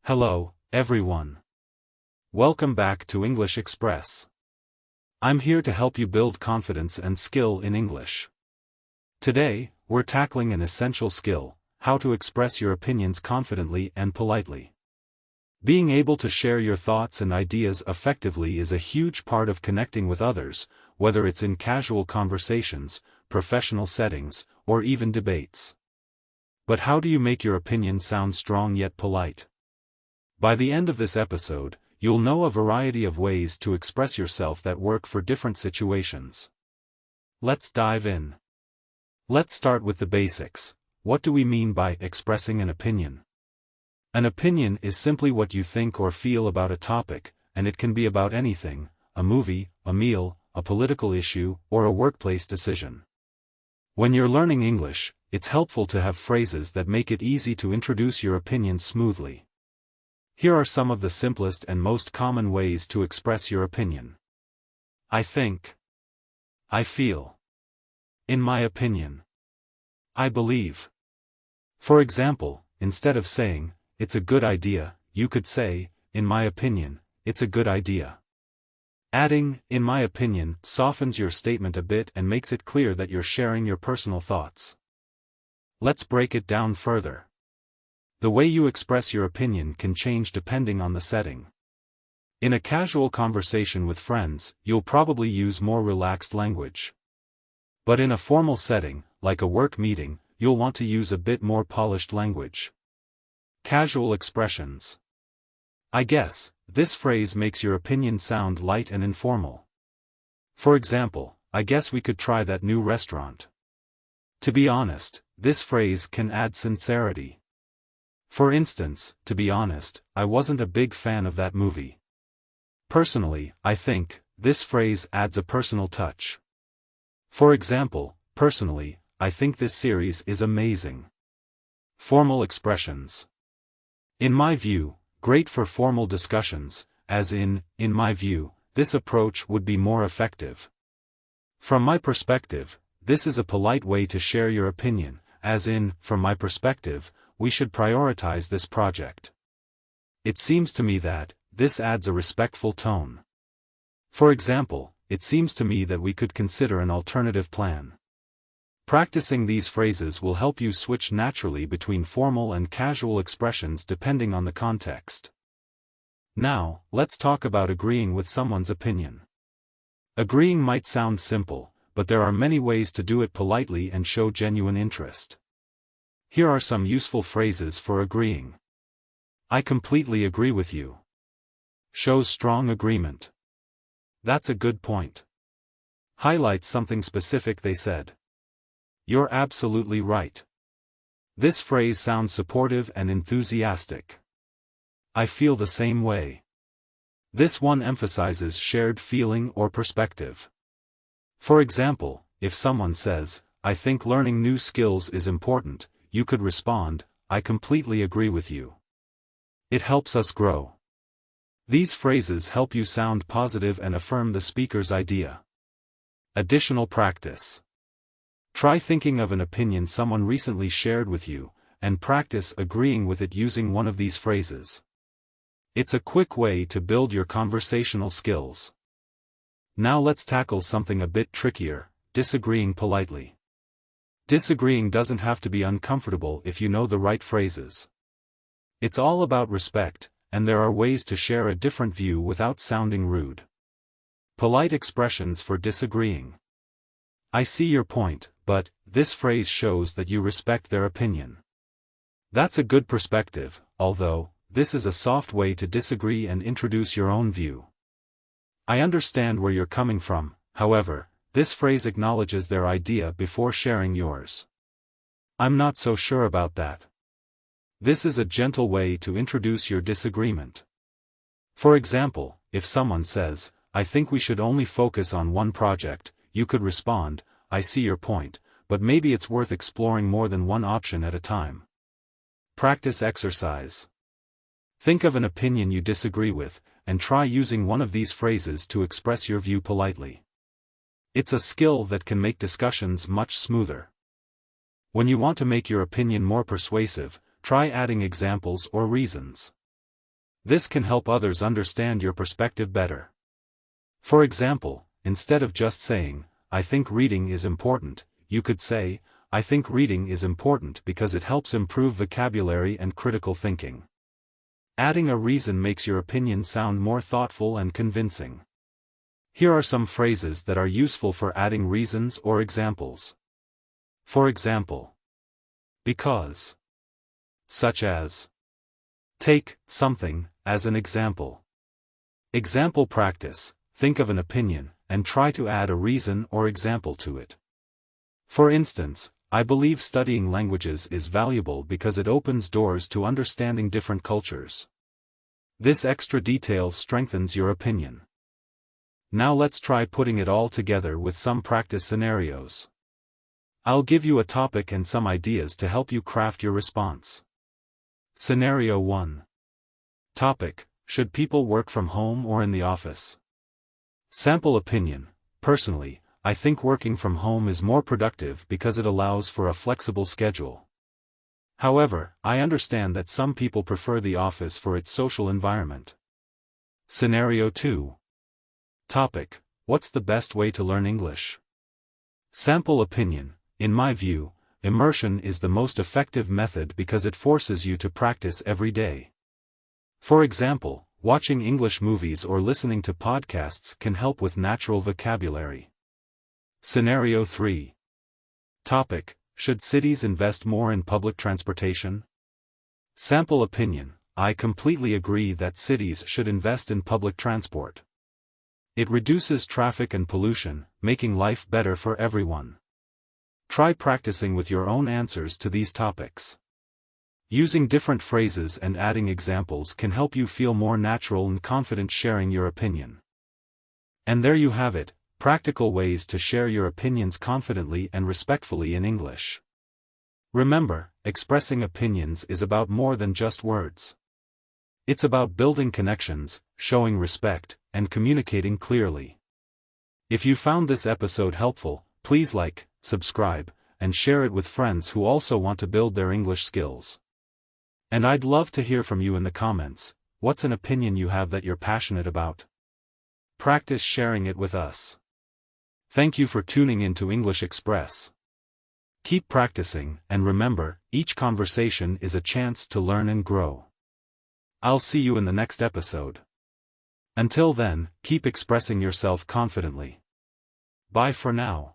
Hello, everyone. Welcome back to English Express. I'm here to help you build confidence and skill in English. Today, we're tackling an essential skill: how to express your opinions confidently and politely. Being able to share your thoughts and ideas effectively is a huge part of connecting with others, whether it's in casual conversations, professional settings, or even debates. But how do you make your opinion sound strong yet polite? By the end of this episode, you'll know a variety of ways to express yourself that work for different situations. Let's dive in. Let's start with the basics. What do we mean by expressing an opinion? An opinion is simply what you think or feel about a topic, and it can be about anything: a movie, a meal, a political issue, or a workplace decision. When you're learning English, it's helpful to have phrases that make it easy to introduce your opinion smoothly. Here are some of the simplest and most common ways to express your opinion. I think. I feel. In my opinion. I believe. For example, instead of saying, "It's a good idea," you could say, "In my opinion, it's a good idea." Adding, "in my opinion," softens your statement a bit and makes it clear that you're sharing your personal thoughts. Let's break it down further. The way you express your opinion can change depending on the setting. In a casual conversation with friends, you'll probably use more relaxed language. But in a formal setting, like a work meeting, you'll want to use a bit more polished language. Casual expressions. I guess, this phrase makes your opinion sound light and informal. For example, "I guess we could try that new restaurant." To be honest, this phrase can add sincerity. For instance, "To be honest, I wasn't a big fan of that movie." Personally, I think, this phrase adds a personal touch. For example, "Personally, I think this series is amazing." Formal expressions. In my view, great for formal discussions, as in my view, this approach would be more effective. From my perspective, this is a polite way to share your opinion, as in, from my perspective, we should prioritize this project. It seems to me that, this adds a respectful tone. For example, "It seems to me that we could consider an alternative plan." Practicing these phrases will help you switch naturally between formal and casual expressions depending on the context. Now, let's talk about agreeing with someone's opinion. Agreeing might sound simple, but there are many ways to do it politely and show genuine interest. Here are some useful phrases for agreeing. I completely agree with you. Shows strong agreement. That's a good point. Highlights something specific they said. You're absolutely right. This phrase sounds supportive and enthusiastic. I feel the same way. This one emphasizes shared feeling or perspective. For example, if someone says, "I think learning new skills is important," you could respond, "I completely agree with you. It helps us grow." These phrases help you sound positive and affirm the speaker's idea. Additional practice. Try thinking of an opinion someone recently shared with you, and practice agreeing with it using one of these phrases. It's a quick way to build your conversational skills. Now let's tackle something a bit trickier: disagreeing politely. Disagreeing doesn't have to be uncomfortable if you know the right phrases. It's all about respect, and there are ways to share a different view without sounding rude. Polite expressions for disagreeing. I see your point, but, this phrase shows that you respect their opinion. That's a good perspective, although, this is a soft way to disagree and introduce your own view. I understand where you're coming from, however, this phrase acknowledges their idea before sharing yours. I'm not so sure about that. This is a gentle way to introduce your disagreement. For example, if someone says, "I think we should only focus on one project," you could respond, "I see your point, but maybe it's worth exploring more than one option at a time." Practice exercise. Think of an opinion you disagree with, and try using one of these phrases to express your view politely. It's a skill that can make discussions much smoother. When you want to make your opinion more persuasive, try adding examples or reasons. This can help others understand your perspective better. For example, instead of just saying, "I think reading is important," you could say, "I think reading is important because it helps improve vocabulary and critical thinking." Adding a reason makes your opinion sound more thoughtful and convincing. Here are some phrases that are useful for adding reasons or examples. For example, because. Such as. Take something as an example. Example practice: think of an opinion, and try to add a reason or example to it. For instance, I believe studying languages is valuable because it opens doors to understanding different cultures. This extra detail strengthens your opinion. Now let's try putting it all together with some practice scenarios. I'll give you a topic and some ideas to help you craft your response. Scenario 1. Topic: should people work from home or in the office? Sample opinion: personally, I think working from home is more productive because it allows for a flexible schedule. However, I understand that some people prefer the office for its social environment. Scenario 2. Topic: what's the best way to learn English? Sample opinion: in my view, immersion is the most effective method because it forces you to practice every day. For example, watching English movies or listening to podcasts can help with natural vocabulary. Scenario 3. Topic: should cities invest more in public transportation? Sample opinion: I completely agree that cities should invest in public transport. It reduces traffic and pollution, making life better for everyone. Try practicing with your own answers to these topics. Using different phrases and adding examples can help you feel more natural and confident sharing your opinion. And there you have it, practical ways to share your opinions confidently and respectfully in English. Remember, expressing opinions is about more than just words. It's about building connections, showing respect, and communicating clearly. If you found this episode helpful, please like, subscribe, and share it with friends who also want to build their English skills. And I'd love to hear from you in the comments. What's an opinion you have that you're passionate about? Practice sharing it with us. Thank you for tuning in to English Express. Keep practicing, and remember, each conversation is a chance to learn and grow. I'll see you in the next episode. Until then, keep expressing yourself confidently. Bye for now.